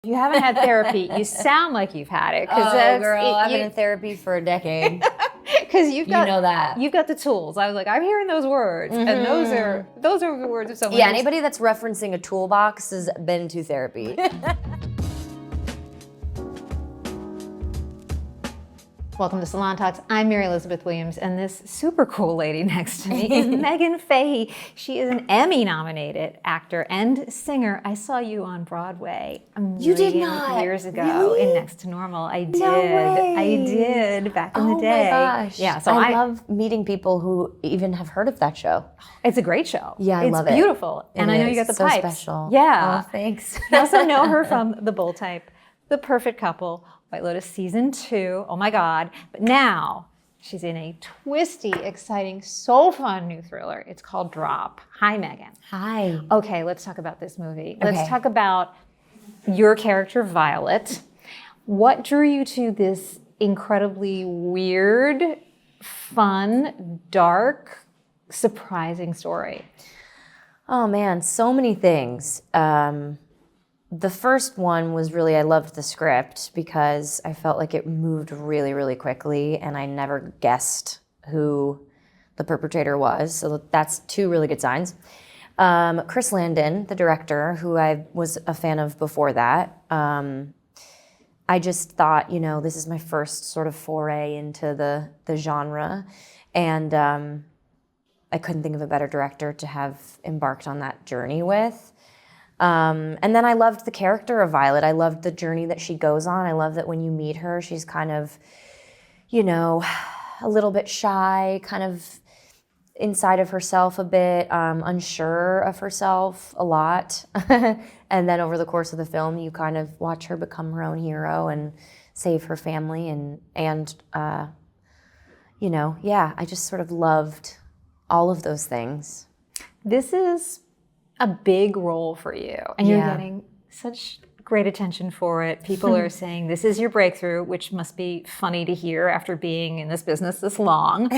If you haven't had therapy, you sound like you've had it. Oh, girl, I've been in therapy for a decade. Because you've got, you know that. You've got the tools. I was like, I'm hearing those words, and those are the words of someone. Yeah, anybody that's referencing a toolbox has been to therapy. Welcome to Salon Talks. I'm Mary Elizabeth Williams, and this super cool lady next to me is Meghann Fahy. She is an Emmy-nominated actor and singer. I saw you on Broadway. You did not? Years ago Really? in Next to Normal. I did. No way. I did back in the day. Oh my gosh. Yeah. So I love meeting people who even have heard of that show. It's a great show. Yeah, I love it. It's beautiful, and I know you got the so pipes. Special. Yeah. Oh, thanks. You also know her from The Bold Type, The Perfect Couple, White Lotus Season 2, oh my God. But now she's in a twisty, exciting, so fun new thriller. It's called Drop. Hi, Meghann. Hi. Okay, let's talk about this movie. Okay. Let's talk about your character, Violet. What drew you to this incredibly weird, fun, dark, surprising story? Oh man, so many things. The first one was really, I loved the script because I felt like it moved really, really quickly and I never guessed who the perpetrator was. So that's two really good signs. Chris Landon, the director, who I was a fan of before that, I just thought, this is my first sort of foray into the genre. And I couldn't think of a better director to have embarked on that journey with. And then I loved the character of Violet. I loved the journey that she goes on. I love that when you meet her, she's kind of, a little bit shy, kind of inside of herself a bit, unsure of herself a lot. And then over the course of the film, you kind of watch her become her own hero and save her family. And I just sort of loved all of those things. This is a big role for you, and you're getting such great attention for it. People are saying this is your breakthrough, which must be funny to hear after being in this business this long.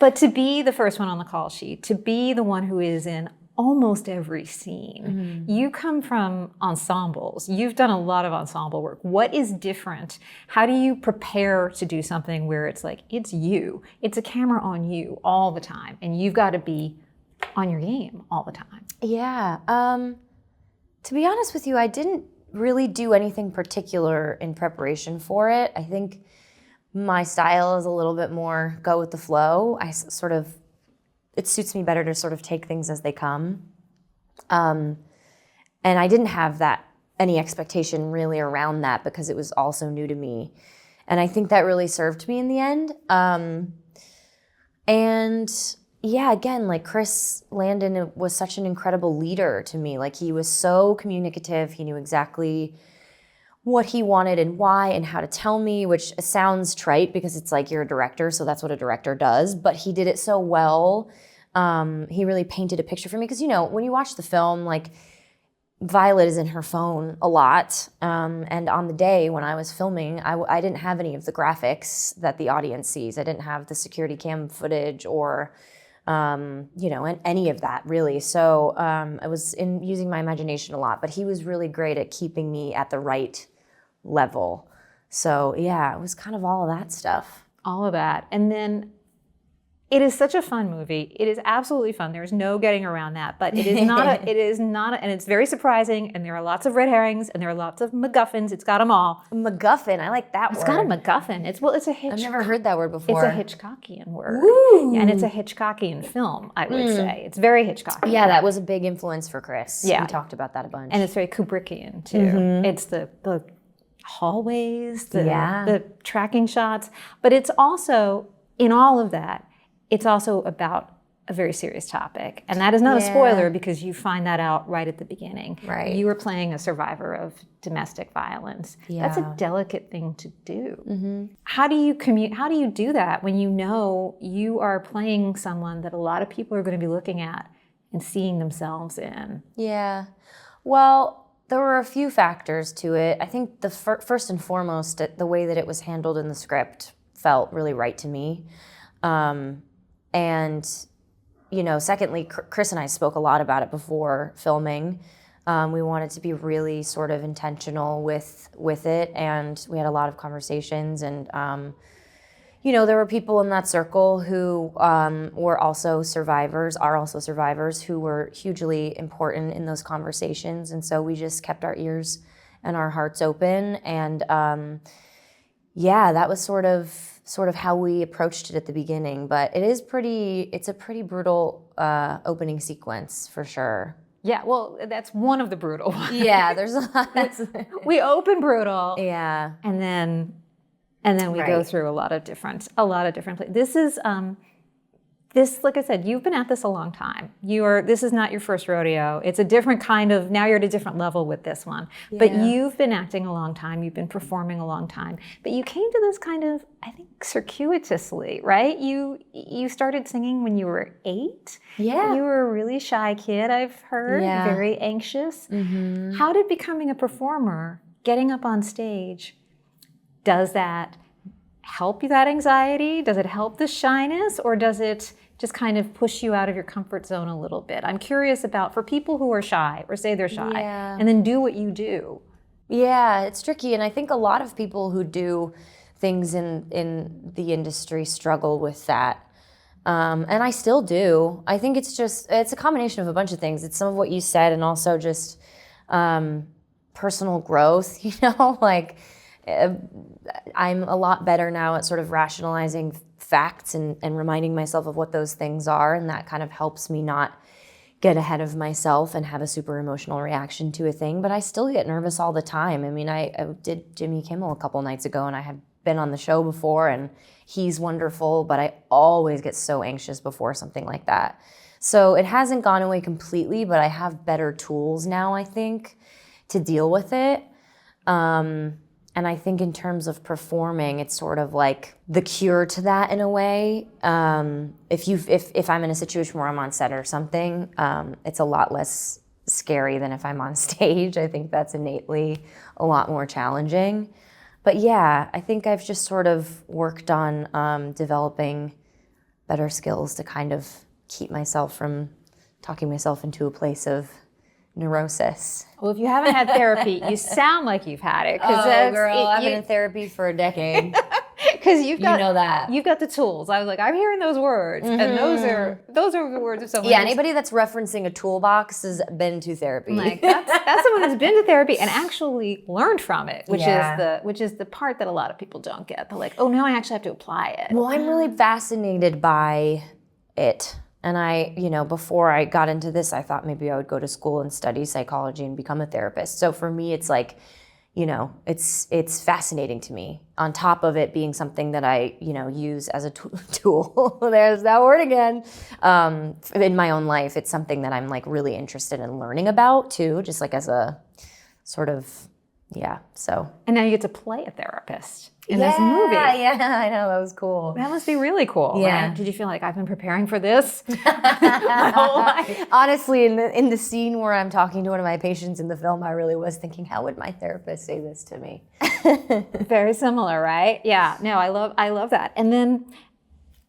But to be the first one on the call sheet, to be the one who is in almost every scene, you come from ensembles. You've done a lot of ensemble work. What is different? How do you prepare to do something where it's like, it's you, it's a camera on you all the time, and you've got to be on your game all the time? Yeah. To be honest with you, I didn't really do anything particular in preparation for it. I think my style is a little bit more go with the flow. It suits me better to sort of take things as they come. And I didn't have any expectation really around that because it was also new to me. And I think that really served me in the end. Yeah, again, like Chris Landon was such an incredible leader to me. Like he was so communicative. He knew exactly what he wanted and why and how to tell me, which sounds trite because it's like you're a director, so that's what a director does. But he did it so well. He really painted a picture for me because, when you watch the film, like Violet is in her phone a lot. And on the day when I was filming, I didn't have any of the graphics that the audience sees. I didn't have the security cam footage or and any of that really. So I was using my imagination a lot, but he was really great at keeping me at the right level. So yeah, it was kind of all of that stuff. All of that. And then it is such a fun movie. It is absolutely fun. There's no getting around that. But it is not and it's very surprising, and there are lots of red herrings, and there are lots of MacGuffins. It's got them all. MacGuffin, I like that word. It's got a MacGuffin. It's a Hitchcock. I've never heard that word before. It's a Hitchcockian word. Woo! Yeah, and it's a Hitchcockian film, I would say. It's very Hitchcockian. Yeah, that was a big influence for Chris. Yeah. We talked about that a bunch. And it's very Kubrickian, too. It's the hallways, the tracking shots. But it's also, in all of that, it's also about a very serious topic. And that is not a spoiler because you find that out right at the beginning. Right. You were playing a survivor of domestic violence. Yeah. That's a delicate thing to do. How do you do that when you know you are playing someone that a lot of people are going to be looking at and seeing themselves in? Yeah. Well, there were a few factors to it. I think the first and foremost, the way that it was handled in the script felt really right to me. And, secondly, Chris and I spoke a lot about it before filming. We wanted to be really sort of intentional with it, and we had a lot of conversations. And there were people in that circle who are also survivors, who were hugely important in those conversations. And so we just kept our ears and our hearts open. And that was sort of how we approached it at the beginning. But it's a pretty brutal opening sequence for sure. Yeah, well, that's one of the brutal ones. Yeah, there's a lot. We open brutal. Yeah. And then we go through a lot of different this, like I said, you've been at this a long time. This is not your first rodeo. It's a different kind of, now you're at a different level with this one. Yeah. But you've been acting a long time, you've been performing a long time. But you came to this kind of, I think, circuitously, right? You started singing when you were 8. Yeah. You were a really shy kid, I've heard, very anxious. Mm-hmm. How did becoming a performer, getting up on stage, does that help you, that anxiety? Does it help the shyness, or does it just kind of push you out of your comfort zone a little bit? I'm curious about, for people who are shy or say they're shy and then do what you do. Yeah, it's tricky. And I think a lot of people who do things in the industry struggle with that. And I still do. I think it's a combination of a bunch of things. It's some of what you said, and also just personal growth, like I'm a lot better now at sort of rationalizing facts and reminding myself of what those things are, and that kind of helps me not get ahead of myself and have a super emotional reaction to a thing. But I still get nervous all the time. I mean, I did Jimmy Kimmel a couple nights ago, and I had been on the show before, and he's wonderful, but I always get so anxious before something like that. So it hasn't gone away completely, but I have better tools now, I think, to deal with it. And I think in terms of performing, it's sort of like the cure to that in a way. If I'm in a situation where I'm on set or something, it's a lot less scary than if I'm on stage. I think that's innately a lot more challenging. But yeah, I think I've just sort of worked on developing better skills to kind of keep myself from talking myself into a place of neurosis. Well, if you haven't had therapy, you sound like you've had it. Oh, girl, I've been in therapy for a decade. Because you've got the tools. I was like, I'm hearing those words, and those are the words of someone. Yeah, anybody that's referencing a toolbox has been to therapy. Like that's someone who's been to therapy and actually learned from it, which is the part that a lot of people don't get. They're like, oh, now I actually have to apply it. Well, I'm really fascinated by it. And before I got into this, I thought maybe I would go to school and study psychology and become a therapist. So for me, it's like, it's fascinating to me. On top of it being something that I, use as a tool. There's that word again. In my own life, it's something that I'm like really interested in learning about too, just like as a sort of, so. And now you get to play a therapist in this movie. Yeah, I know, that was cool. That must be really cool. Yeah. Right? Did you feel like I've been preparing for this my whole life? Honestly, in the scene where I'm talking to one of my patients in the film, I really was thinking, how would my therapist say this to me? Very similar, right? Yeah. No, I love that. And then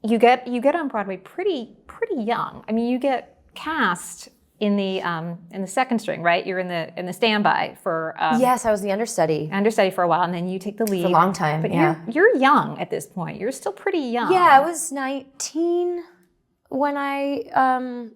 you get on Broadway pretty young. I mean, you get cast in the second string, right? You're in the standby for yes, I was the understudy for a while, and then you take the lead for a long time. But yeah, you're young at this point. You're still pretty young. Yeah, I was 19 when I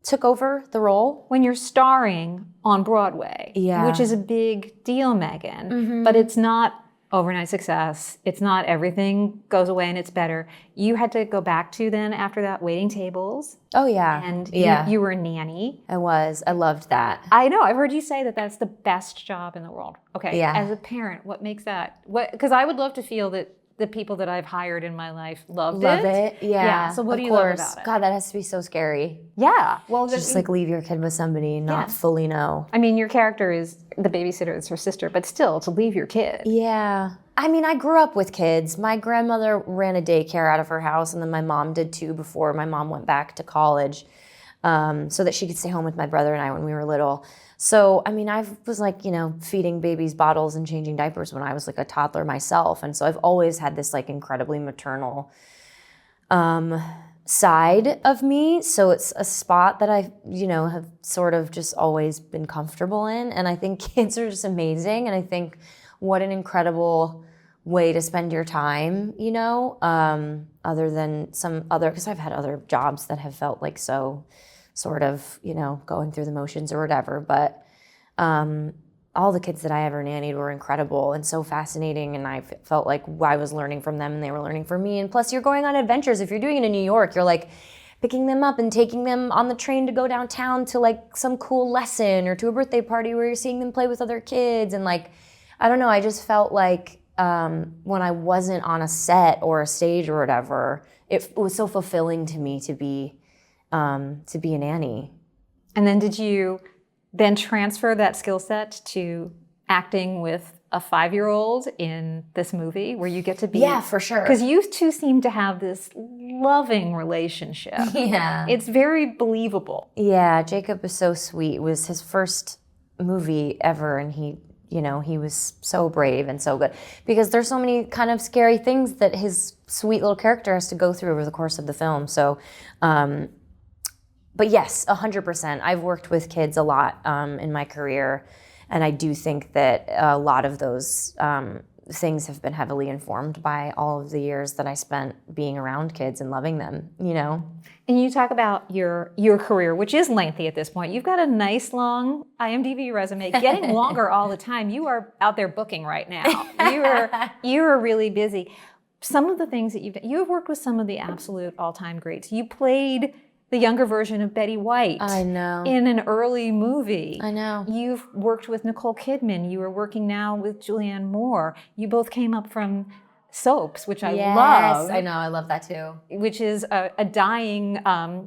took over the role. When you're starring on Broadway, which is a big deal, Meghann. Mm-hmm. But it's not overnight success. It's not everything goes away and it's better. You had to go back to then after that waiting tables. Oh yeah. And you were a nanny. I was. I loved that. I know. I've heard you say that that's the best job in the world. Okay. Yeah. As a parent, what makes that? Because I would love to feel that the people that I've hired in my life love it. Yeah. So what do you love about it? God, that has to be so scary. Yeah. Well, just like leave your kid with somebody and not fully know. I mean, your character is the babysitter, it's her sister, but still to leave your kid. Yeah. I mean, I grew up with kids. My grandmother ran a daycare out of her house, and then my mom did too before my mom went back to college, so that she could stay home with my brother and I when we were little. So, I mean, I was like, feeding babies bottles and changing diapers when I was like a toddler myself. And so I've always had this like incredibly maternal side of me. So it's a spot that I, have sort of just always been comfortable in. And I think kids are just amazing. And I think what an incredible way to spend your time, other than some other, because I've had other jobs that have felt like so sort of, going through the motions or whatever. But all the kids that I ever nannied were incredible and so fascinating, and I felt like I was learning from them and they were learning from me. And plus, you're going on adventures. If you're doing it in New York, you're like picking them up and taking them on the train to go downtown to like some cool lesson or to a birthday party where you're seeing them play with other kids. And like, I don't know, I just felt like when I wasn't on a set or a stage or whatever, it was so fulfilling to me to be a nanny. And then did you then transfer that skill set to acting with a 5-year-old in this movie where you get to be... Yeah, for sure. Because you two seem to have this loving relationship. Yeah. It's very believable. Yeah, Jacob is so sweet. It was his first movie ever, and he was so brave and so good. Because there's so many kind of scary things that his sweet little character has to go through over the course of the film. So... But yes, 100%. I've worked with kids a lot in my career, and I do think that a lot of those things have been heavily informed by all of the years that I spent being around kids and loving them, And you talk about your career, which is lengthy at this point. You've got a nice long IMDb resume, getting longer all the time. You are out there booking right now. You are really busy. Some of the things that you have worked with some of the absolute all-time greats. You played the younger version of Betty White. I know. In an early movie. I know. You've worked with Nicole Kidman. You are working now with Julianne Moore. You both came up from soaps, which I love. Yes, I know. I love that too. Which is a dying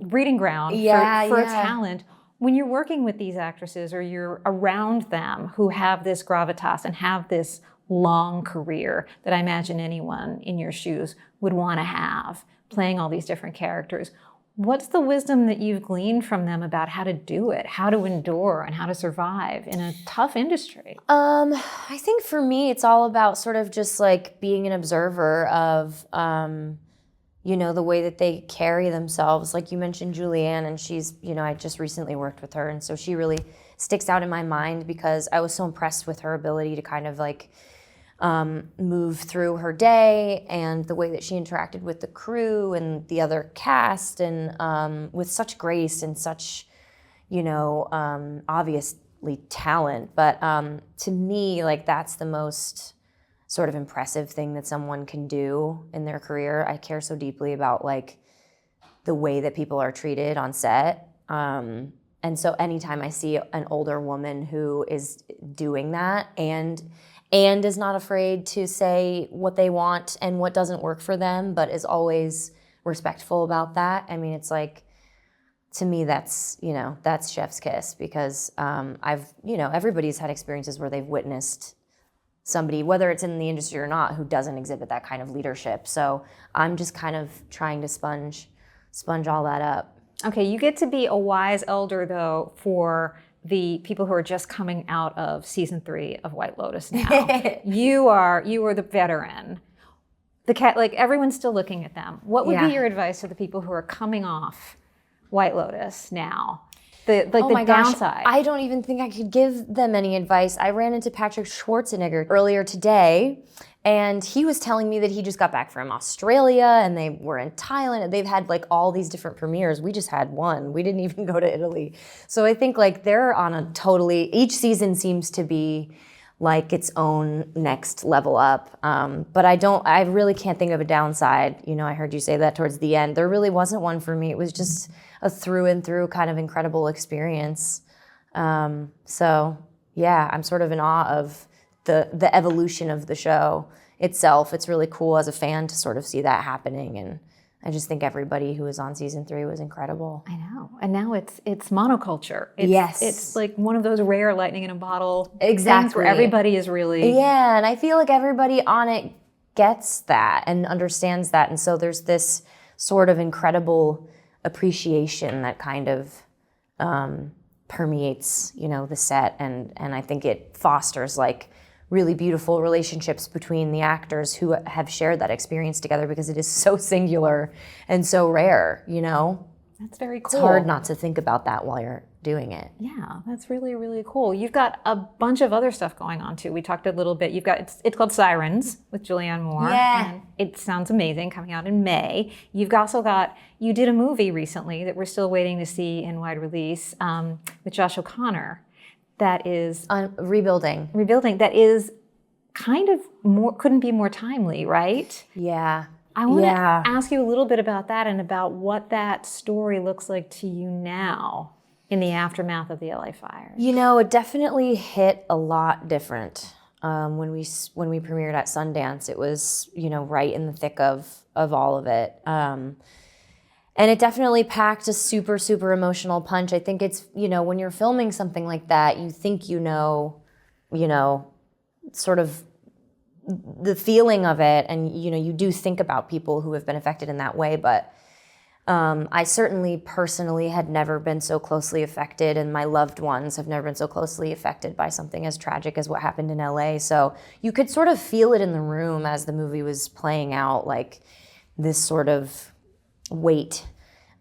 breeding ground for talent. When you're working with these actresses or you're around them who have this gravitas and have this long career that I imagine anyone in your shoes would want to have, playing all these different characters, what's the wisdom that you've gleaned from them about how to do it, how to endure, and how to survive in a tough industry? I think for me, it's all about sort of just like being an observer of, the way that they carry themselves. Like you mentioned Julianne, and she's, I just recently worked with her, and so she really sticks out in my mind because I was so impressed with her ability to kind of like move through her day and the way that she interacted with the crew and the other cast, and with such grace and such, obviously talent. But to me, like that's the most sort of impressive thing that someone can do in their career. I care so deeply about like the way that people are treated on set. And so anytime I see an older woman who is doing that and is not afraid to say what they want and what doesn't work for them, but is always respectful about that. I mean, it's like, to me, that's chef's kiss, because everybody's had experiences where they've witnessed somebody, whether it's in the industry or not, who doesn't exhibit that kind of leadership. So I'm just kind of trying to sponge all that up. Okay, you get to be a wise elder, though, for the people who are just coming out of season 3 of White Lotus now. You are the veteran. Like everyone's still looking at them. What would be your advice to the people who are coming off White Lotus now? The downside. I don't even think I could give them any advice. I ran into Patrick Schwarzenegger earlier today, and he was telling me that he just got back from Australia and they were in Thailand, and they've had like all these different premieres. We just had one. We didn't even go to Italy. So I think like they're on a each season seems to be like its own next level up. But I really can't think of a downside. I heard you say that towards the end. There really wasn't one for me. It was just a through and through kind of incredible experience. So yeah, I'm sort of in awe of the evolution of the show itself. It's really cool as a fan to sort of see that happening, and I just think everybody who was on season 3 was incredible. I know, and now it's monoculture. Yes, it's like one of those rare lightning in a bottle exactly things where everybody is really and I feel like everybody on it gets that and understands that, and so there's this sort of incredible appreciation that kind of permeates the set, and I think it fosters like really beautiful relationships between the actors who have shared that experience together, because it is so singular and so rare, you know? That's very cool. It's hard not to think about that while you're doing it. Yeah, that's really, really cool. You've got a bunch of other stuff going on too. We talked a little bit. You've got, it's called Sirens with Julianne Moore. Yeah. And it sounds amazing, coming out in May. You've also got, you did a movie recently that we're still waiting to see in wide release with Josh O'Connor. That is Rebuilding. That is kind of more, couldn't be more timely, right? Yeah. I want to ask you a little bit about that and about what that story looks like to you now in the aftermath of the LA fires. You know, it definitely hit a lot different. When we premiered at Sundance, it was, you know, right in the thick of all of it. And it definitely packed a super, super emotional punch. I think it's, you know, when you're filming something like that, you think you know, sort of the feeling of it, and you know, you do think about people who have been affected in that way, but I certainly personally had never been so closely affected, and my loved ones have never been so closely affected by something as tragic as what happened in LA. So you could sort of feel it in the room as the movie was playing out, like this sort of weight.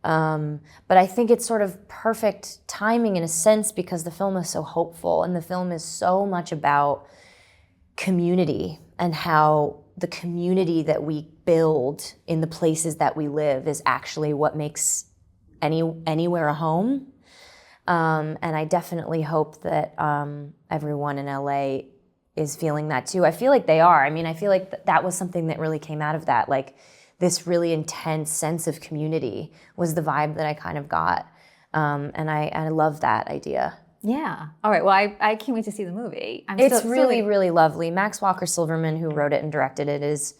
But I think it's sort of perfect timing in a sense, because the film is so hopeful, and the film is so much about community and how the community that we build in the places that we live is actually what makes anywhere a home. And I definitely hope that everyone in LA is feeling that too. I feel like they are. I mean, I feel like that was something that really came out of that. Like this really intense sense of community was the vibe that I kind of got. And I love that idea. Yeah. All right. Well, I can't wait to see the movie. It's really, really lovely. Max Walker-Silverman, who wrote it and directed it, is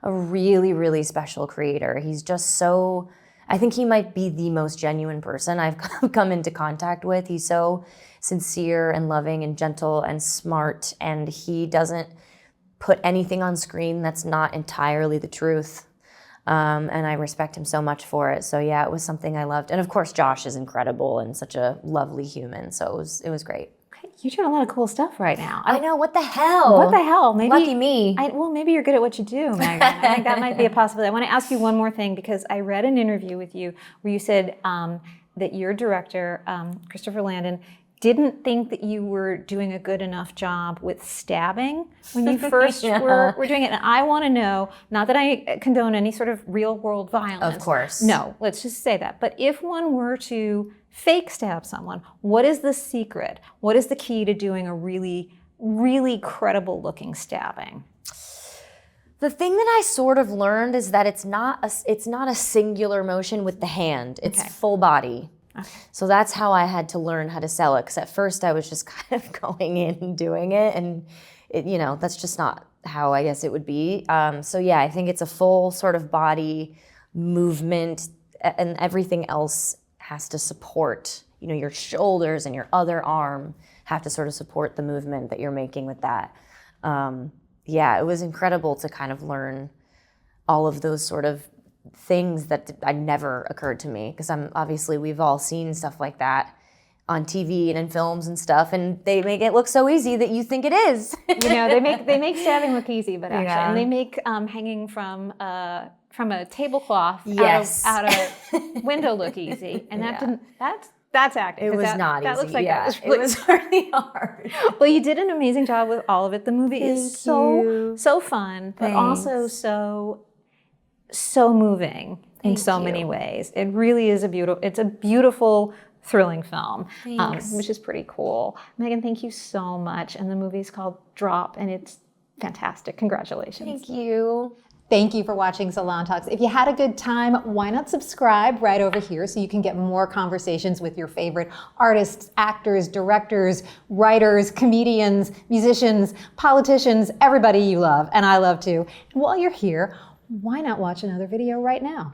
a really, really special creator. He's just so, I think he might be the most genuine person I've come into contact with. He's so sincere and loving and gentle and smart, and he doesn't put anything on screen that's not entirely the truth. And I respect him so much for it. So yeah, it was something I loved. And of course, Josh is incredible and such a lovely human. So it was great. Okay, you're doing a lot of cool stuff right now. I know, what the hell? What the hell? Maybe, lucky me. Well, maybe you're good at what you do, Meghann. I think that might be a possibility. I want to ask you one more thing, because I read an interview with you where you said that your director, Christopher Landon, didn't think that you were doing a good enough job with stabbing when you first were doing it. And I want to know, not that I condone any sort of real world violence. Of course. No, let's just say that. But if one were to fake stab someone, what is the secret? What is the key to doing a really, really credible looking stabbing? The thing that I sort of learned is that it's not a singular motion with the hand. It's full body. Okay. So that's how I had to learn how to sell it, because at first I was just kind of going in and doing it, and it, you know, that's just not how I guess it would be. So yeah, I think it's a full sort of body movement, and everything else has to support, you know, your shoulders and your other arm have to sort of support the movement that you're making with that. Yeah, it was incredible to kind of learn all of those sort of things that never occurred to me, because obviously we've all seen stuff like that on TV and in films and stuff, and they make it look so easy that you think it is. You know, they make stabbing look easy, but actually, and they make hanging from a tablecloth out a window look easy, and that's acting. It was not easy. That looks like it was really hard. Well, you did an amazing job with all of it. The movie is so fun, but also so moving in so many ways. It really is it's a beautiful, thrilling film, which is pretty cool. Meghann, thank you so much. And the movie's called Drop, and it's fantastic. Congratulations. Thank you. Thank you for watching Salon Talks. If you had a good time, why not subscribe right over here so you can get more conversations with your favorite artists, actors, directors, writers, comedians, musicians, politicians, everybody you love, and I love too. And while you're here, why not watch another video right now?